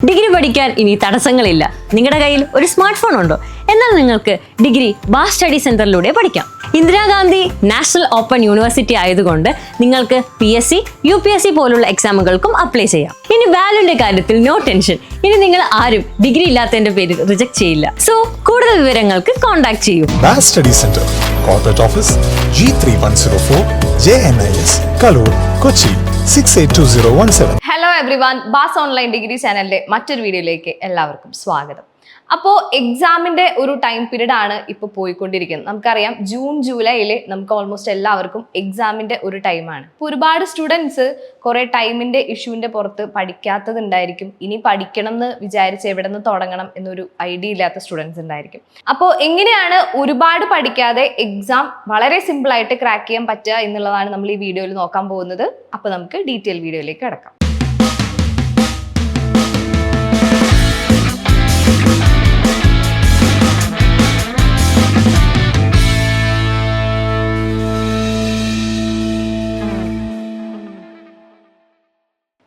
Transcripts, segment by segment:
Degree പഠിക്കാൻ ഇനി തടസ്സങ്ങളില്ല. നിങ്ങളുടെ കയ്യിൽ ഒരു സ്മാർട്ട് ഫോൺ ഉണ്ടോ? എന്നാൽ നിങ്ങൾക്ക് ഡിഗ്രി ബാസ് സ്റ്റഡി സെന്ററിലൂടെ പഠിക്കാം. ഇന്ദിരാഗാന്ധി നാഷണൽ ഓപ്പൺ യൂണിവേഴ്സിറ്റി ആയതുകൊണ്ട് നിങ്ങൾക്ക് PSC, UPSC പോലുള്ള എക്സാമുകൾക്കും അപ്ലൈ ചെയ്യാം. ഇനി വാല്യൂന്റെ കാര്യത്തിൽ നോ ടെൻഷൻ. ഇനി നിങ്ങൾ ആരും ഡിഗ്രി ഇല്ലാത്തതിന്റെ പേരിൽ റിജക്ട് ചെയ്യില്ല. സോ കൂടുതൽ വിവരങ്ങൾക്ക് കോൺടാക്ട് ചെയ്യൂ. Baas study centre, corporate office, G3104, JNIS, Kaloor, Kochi 682017. Hello everyone, Baas online degree ചാനലിന്റെ മറ്റൊരു വീഡിയോയിലേക്ക് എല്ലാവർക്കും സ്വാഗതം. അപ്പോൾ എക്സാമിന്റെ ഒരു ടൈം പീരീഡ് ആണ് ഇപ്പോൾ പോയിക്കൊണ്ടിരിക്കുന്നത്. നമുക്കറിയാം ജൂൺ ജൂലൈയിൽ നമുക്ക് ഓൾമോസ്റ്റ് എല്ലാവർക്കും എക്സാമിന്റെ ഒരു ടൈമാണ്. ഇപ്പോൾ ഒരുപാട് സ്റ്റുഡൻസ് കുറെ ടൈമിന്റെ ഇഷ്യൂവിന്റെ പുറത്ത് പഠിക്കാത്തതുണ്ടായിരിക്കും. ഇനി പഠിക്കണം എന്ന് വിചാരിച്ച് എവിടെ നിന്ന് തുടങ്ങണം എന്നൊരു ഐഡിയ ഇല്ലാത്ത സ്റ്റുഡൻസ് ഉണ്ടായിരിക്കും. അപ്പോൾ എങ്ങനെയാണ് ഒരുപാട് പഠിക്കാതെ എക്സാം വളരെ സിമ്പിൾ ആയിട്ട് ക്രാക്ക് ചെയ്യാൻ പറ്റുക എന്നുള്ളതാണ് നമ്മൾ ഈ വീഡിയോയിൽ നോക്കാൻ പോകുന്നത്. അപ്പോൾ നമുക്ക് ഡീറ്റെയിൽ വീഡിയോയിലേക്ക് കിടക്കാം.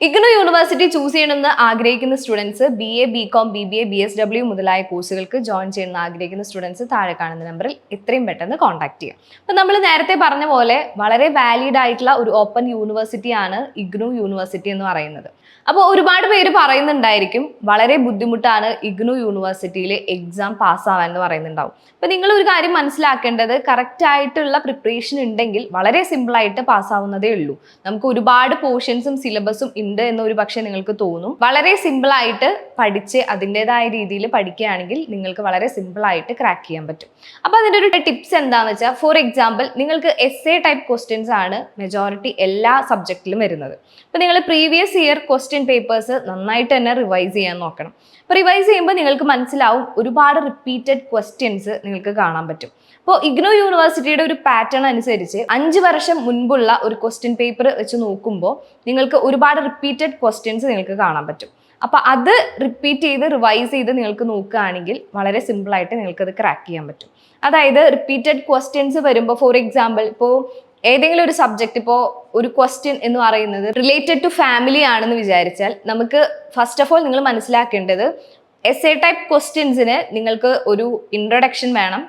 ഇഗ്നോ യൂണിവേഴ്സിറ്റി ചൂസ് ചെയ്യണമെന്ന് ആഗ്രഹിക്കുന്ന students BA, BCom, BBA, BSW മുതലായ കോഴ്സുകൾക്ക് ജോയിൻ ചെയ്യണമെന്ന് ആഗ്രഹിക്കുന്ന സ്റ്റുഡൻസ് താഴെ കാണുന്ന നമ്പറിൽ എത്രയും പെട്ടെന്ന് കോൺടാക്ട് ചെയ്യാം. അപ്പം നമ്മൾ നേരത്തെ പറഞ്ഞ പോലെ വളരെ വാലിഡ് ആയിട്ടുള്ള ഒരു ഓപ്പൺ യൂണിവേഴ്സിറ്റിയാണ് ഇഗ്നോ യൂണിവേഴ്സിറ്റി എന്ന് പറയുന്നത്. അപ്പോൾ ഒരുപാട് പേര് പറയുന്നുണ്ടായിരിക്കും വളരെ ബുദ്ധിമുട്ടാണ് ഇഗ്നോ യൂണിവേഴ്സിറ്റിയിൽ എക്സാം പാസ്സാവാൻ എന്ന് പറയുന്നുണ്ടാവും. അപ്പം നിങ്ങൾ ഒരു കാര്യം മനസ്സിലാക്കേണ്ടത്, കറക്റ്റ് ആയിട്ടുള്ള പ്രിപ്പറേഷൻ ഉണ്ടെങ്കിൽ വളരെ സിമ്പിളായിട്ട് പാസ്സാവുന്നതേ ഉള്ളൂ. നമുക്ക് ഒരുപാട് പോർഷൻസും സിലബസും ഉണ്ട് എന്ന് ഒരു പക്ഷേ നിങ്ങൾക്ക് തോന്നും. വളരെ സിമ്പിളായിട്ട് പഠിച്ച് അതിൻ്റെതായ രീതിയിൽ പഠിക്കുകയാണെങ്കിൽ നിങ്ങൾക്ക് വളരെ സിമ്പിളായിട്ട് ക്രാക്ക് ചെയ്യാൻ പറ്റും. അപ്പോൾ അതിൻ്റെ ഒരു ടിപ്സ് എന്താണെന്ന് വെച്ചാൽ, ഫോർ എക്സാമ്പിൾ നിങ്ങൾക്ക് essay ടൈപ്പ് ക്വസ്റ്റ്യൻസ് ആണ് മെജോറിറ്റി എല്ലാ സബ്ജക്റ്റിലും വരുന്നത്. അപ്പോൾ നിങ്ങൾ പ്രീവിയസ് ഇയർ ക്വസ്റ്റ്യൻ പേപ്പേഴ്സ് നന്നായിട്ട് തന്നെ റിവൈസ് ചെയ്യാൻ നോക്കണം. അപ്പോൾ റിവൈസ് ചെയ്യുമ്പോൾ നിങ്ങൾക്ക് മനസ്സിലാവും ഒരുപാട് റിപ്പീറ്റഡ് ക്വസ്റ്റ്യൻസ് നിങ്ങൾക്ക് കാണാൻ പറ്റും. അപ്പോൾ ഇഗ്നോ യൂണിവേഴ്സിറ്റിയുടെ ഒരു പാറ്റേൺ അനുസരിച്ച് 5 വർഷം മുൻപുള്ള ഒരു ക്വസ്റ്റ്യൻ പേപ്പർ വെച്ച് നോക്കുമ്പോൾ നിങ്ങൾക്ക് ഒരുപാട് റിപ്പീറ്റഡ് ക്വസ്റ്റ്യൻസ് നിങ്ങൾക്ക് കാണാൻ പറ്റും. അപ്പോൾ അത് റിപ്പീറ്റ് ചെയ്ത് റിവൈസ് ചെയ്ത് നിങ്ങൾക്ക് നോക്കുകയാണെങ്കിൽ വളരെ സിമ്പിളായിട്ട് നിങ്ങൾക്കത് ക്രാക്ക് ചെയ്യാൻ പറ്റും. അതായത് റിപ്പീറ്റഡ് ക്വസ്റ്റ്യൻസ് വരുമ്പോൾ, ഫോർ എക്സാമ്പിൾ ഇപ്പോൾ ഏതെങ്കിലും ഒരു സബ്ജക്റ്റ്, ഇപ്പോൾ ഒരു ക്വസ്റ്റ്യൻ എന്ന് പറയുന്നത് റിലേറ്റഡ് ടു ഫാമിലി ആണെന്ന് വിചാരിച്ചാൽ, നമുക്ക് ഫസ്റ്റ് ഓഫ് ഓൾ നിങ്ങൾ മനസ്സിലാക്കേണ്ടത് essay ടൈപ്പ് ക്വസ്റ്റ്യൻസിന് നിങ്ങൾക്ക് ഒരു ഇൻട്രൊഡക്ഷൻ വേണം,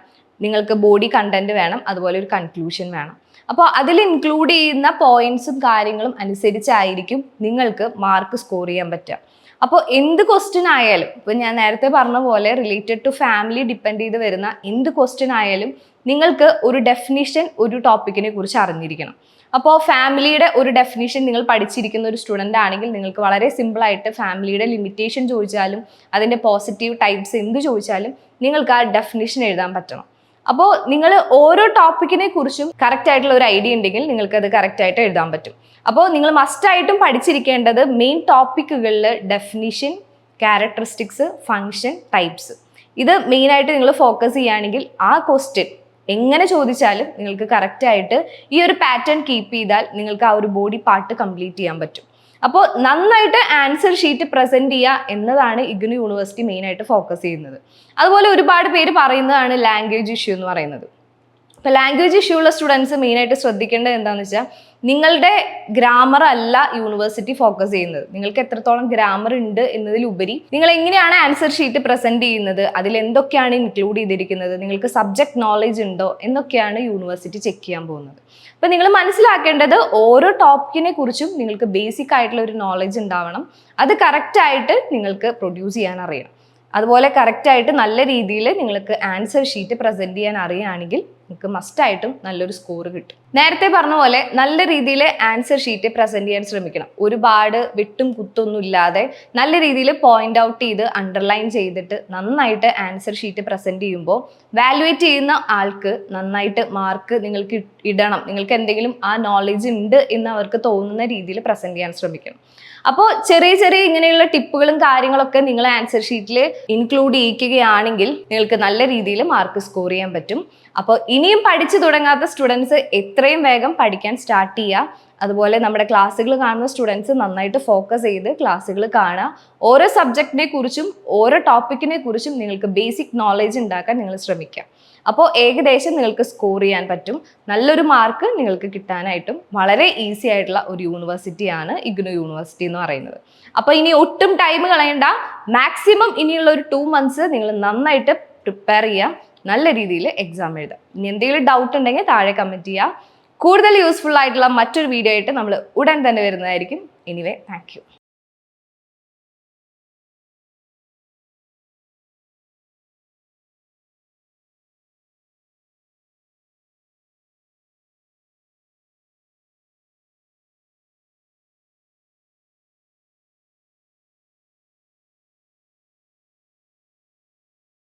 നിങ്ങൾക്ക് ബോഡി കണ്ടന്റ് വേണം, അതുപോലെ ഒരു കൺക്ലൂഷൻ വേണം. അപ്പോൾ അതിൽ ഇൻക്ലൂഡ് ചെയ്യുന്ന പോയിന്റ്സും കാര്യങ്ങളും അനുസരിച്ചായിരിക്കും നിങ്ങൾക്ക് മാർക്ക് സ്കോർ ചെയ്യാൻ പറ്റുക. അപ്പോൾ എന്ത് ക്വസ്റ്റ്യൻ ആയാലും, ഇപ്പോൾ ഞാൻ നേരത്തെ പറഞ്ഞ പോലെ റിലേറ്റഡ് ടു ഫാമിലി ഡിപ്പെൻഡ് ചെയ്ത് വരുന്ന എന്ത് ക്വസ്റ്റ്യൻ ആയാലും നിങ്ങൾക്ക് ഒരു ഡെഫിനിഷൻ ഒരു ടോപ്പിക്കിനെ കുറിച്ച് അറിഞ്ഞിരിക്കണം. അപ്പോൾ ഫാമിലിയുടെ ഒരു ഡെഫിനിഷൻ നിങ്ങൾ പഠിച്ചിരിക്കുന്ന ഒരു സ്റ്റുഡൻ്റ് ആണെങ്കിൽ നിങ്ങൾക്ക് വളരെ സിമ്പിളായിട്ട് ഫാമിലിയുടെ ലിമിറ്റേഷൻ ചോദിച്ചാലും അതിൻ്റെ പോസിറ്റീവ് ടൈപ്സ് എന്ത് ചോദിച്ചാലും നിങ്ങൾക്ക് ആ ഡെഫിനിഷൻ എഴുതാൻ പറ്റണം. അപ്പോൾ നിങ്ങൾ ഓരോ ടോപ്പിക്കിനെ കുറിച്ചും കറക്റ്റ് ആയിട്ടുള്ള ഒരു ഐഡിയ ഉണ്ടെങ്കിൽ നിങ്ങൾക്ക് അത് കറക്റ്റ് ആയിട്ട് എഴുതാൻ പറ്റും. അപ്പോൾ നിങ്ങൾ മസ്റ്റായിട്ടും പഠിച്ചിരിക്കേണ്ടത് മെയിൻ ടോപ്പിക്കുകളിൽ ഡെഫിനിഷൻ, ക്യാരക്ടറിസ്റ്റിക്സ്, ഫങ്ഷൻ, ടൈപ്സ്, ഇത് മെയിനായിട്ട് നിങ്ങൾ ഫോക്കസ് ചെയ്യുകയാണെങ്കിൽ ആ ക്വസ്റ്റ്യൻ എങ്ങനെ ചോദിച്ചാലും നിങ്ങൾക്ക് കറക്റ്റായിട്ട് ഈ ഒരു പാറ്റേൺ കീപ്പ് ചെയ്താൽ നിങ്ങൾക്ക് ആ ഒരു ബോഡി പാർട്ട് കംപ്ലീറ്റ് ചെയ്യാൻ പറ്റും. അപ്പോൾ നന്നായിട്ട് ആൻസർ ഷീറ്റ് പ്രസൻറ്റ് ചെയ്യുക എന്നതാണ് ഇഗ്നോ യൂണിവേഴ്സിറ്റി മെയിനായിട്ട് ഫോക്കസ് ചെയ്യുന്നത്. അതുപോലെ ഒരുപാട് പേര് പറയുന്നതാണ് ലാംഗ്വേജ് ഇഷ്യൂ എന്ന് പറയുന്നത്. ഇപ്പോൾ ലാംഗ്വേജ് ഇഷ്യൂ ഉള്ള സ്റ്റുഡൻസ് മെയിനായിട്ട് ശ്രദ്ധിക്കേണ്ടത് എന്താണെന്ന് വെച്ചാൽ, നിങ്ങളുടെ ഗ്രാമർ അല്ല യൂണിവേഴ്സിറ്റി ഫോക്കസ് ചെയ്യുന്നത്. നിങ്ങൾക്ക് എത്രത്തോളം ഗ്രാമർ ഉണ്ട് എന്നതിലുപരി നിങ്ങൾ എങ്ങനെയാണ് ആൻസർ ഷീറ്റ് പ്രസൻറ്റ് ചെയ്യുന്നത്, അതിൽ എന്തൊക്കെയാണ് ഇൻക്ലൂഡ് ചെയ്തിരിക്കുന്നത്, നിങ്ങൾക്ക് സബ്ജക്ട് നോളജ് ഉണ്ടോ എന്നൊക്കെയാണ് യൂണിവേഴ്സിറ്റി ചെക്ക് ചെയ്യാൻ പോകുന്നത്. അപ്പോൾ നിങ്ങൾ മനസ്സിലാക്കേണ്ടത് ഓരോ ടോപ്പിക്കിനെ കുറിച്ചും നിങ്ങൾക്ക് ബേസിക് ആയിട്ടുള്ള ഒരു നോളജ് ഉണ്ടാവണം. അത് കറക്റ്റായിട്ട് നിങ്ങൾക്ക് പ്രൊഡ്യൂസ് ചെയ്യാൻ അറിയണം. അതുപോലെ കറക്റ്റായിട്ട് നല്ല രീതിയിൽ നിങ്ങൾക്ക് ആൻസർ ഷീറ്റ് പ്രസൻറ്റ് ചെയ്യാൻ അറിയുകയാണെങ്കിൽ നിങ്ങൾക്ക് മസ്റ്റായിട്ടും നല്ലൊരു സ്കോർ കിട്ടും. നേരത്തെ പറഞ്ഞ പോലെ നല്ല രീതിയിൽ ആൻസർ ഷീറ്റ് പ്രസൻറ്റ് ചെയ്യാൻ ശ്രമിക്കണം. ഒരുപാട് വെട്ടും കുത്തൊന്നും ഇല്ലാതെ നല്ല രീതിയിൽ പോയിന്റ് ഔട്ട് ചെയ്ത് അണ്ടർലൈൻ ചെയ്തിട്ട് നന്നായിട്ട് ആൻസർ ഷീറ്റ് പ്രസൻറ്റ് ചെയ്യുമ്പോൾ വാലുവേറ്റ് ചെയ്യുന്ന ആൾക്ക് നന്നായിട്ട് മാർക്ക് നിങ്ങൾക്ക് ഇടണം. നിങ്ങൾക്ക് എന്തെങ്കിലും ആ നോളജ് ഉണ്ട് എന്ന് അവർക്ക് തോന്നുന്ന രീതിയിൽ പ്രസൻറ്റ് ചെയ്യാൻ ശ്രമിക്കണം. അപ്പോൾ ചെറിയ ചെറിയ ഇങ്ങനെയുള്ള ടിപ്പുകളും കാര്യങ്ങളൊക്കെ നിങ്ങൾ ആൻസർ ഷീറ്റിൽ ഇൻക്ലൂഡ് ചെയ്യിക്കുകയാണെങ്കിൽ നിങ്ങൾക്ക് നല്ല രീതിയിൽ മാർക്ക് സ്കോർ ചെയ്യാൻ പറ്റും. അപ്പോൾ ഇനിയും പഠിച്ചു തുടങ്ങാത്ത സ്റ്റുഡൻസ് എത്രയും വേഗം പഠിക്കാൻ സ്റ്റാർട്ട് ചെയ്യുക. അതുപോലെ നമ്മുടെ ക്ലാസ്സുകൾ കാണുന്ന സ്റ്റുഡൻസ് നന്നായിട്ട് ഫോക്കസ് ചെയ്ത് ക്ലാസ്സുകൾ കാണുക. ഓരോ സബ്ജക്റ്റിനെ കുറിച്ചും ഓരോ ടോപ്പിക്കിനെ കുറിച്ചും നിങ്ങൾക്ക് ബേസിക് നോളേജ് ഉണ്ടാക്കാൻ നിങ്ങൾ ശ്രമിക്കുക. അപ്പോൾ ഏകദേശം നിങ്ങൾക്ക് സ്കോർ ചെയ്യാൻ പറ്റും. നല്ലൊരു മാർക്ക് നിങ്ങൾക്ക് കിട്ടാനായിട്ടും വളരെ ഈസി ആയിട്ടുള്ള ഒരു യൂണിവേഴ്സിറ്റിയാണ് ഇഗ്നോ യൂണിവേഴ്സിറ്റി എന്ന് പറയുന്നത്. അപ്പോൾ ഇനി ഒട്ടും ടൈം കളയണ്ട. മാക്സിമം ഇനിയുള്ള ഒരു 2 months നിങ്ങൾ നന്നായിട്ട് പ്രിപ്പയർ ചെയ്യുക, നല്ല രീതിയിൽ എക്സാം എഴുതുക. ഇനി എന്തെങ്കിലും ഡൗട്ട് ഉണ്ടെങ്കിൽ താഴെ കമൻറ്റ് ചെയ്യുക. കൂടുതൽ യൂസ്ഫുൾ ആയിട്ടുള്ള മറ്റൊരു വീഡിയോ ആയിട്ട് നമ്മൾ ഉടൻ തന്നെ വരുന്നതായിരിക്കും. Anyway, thank you.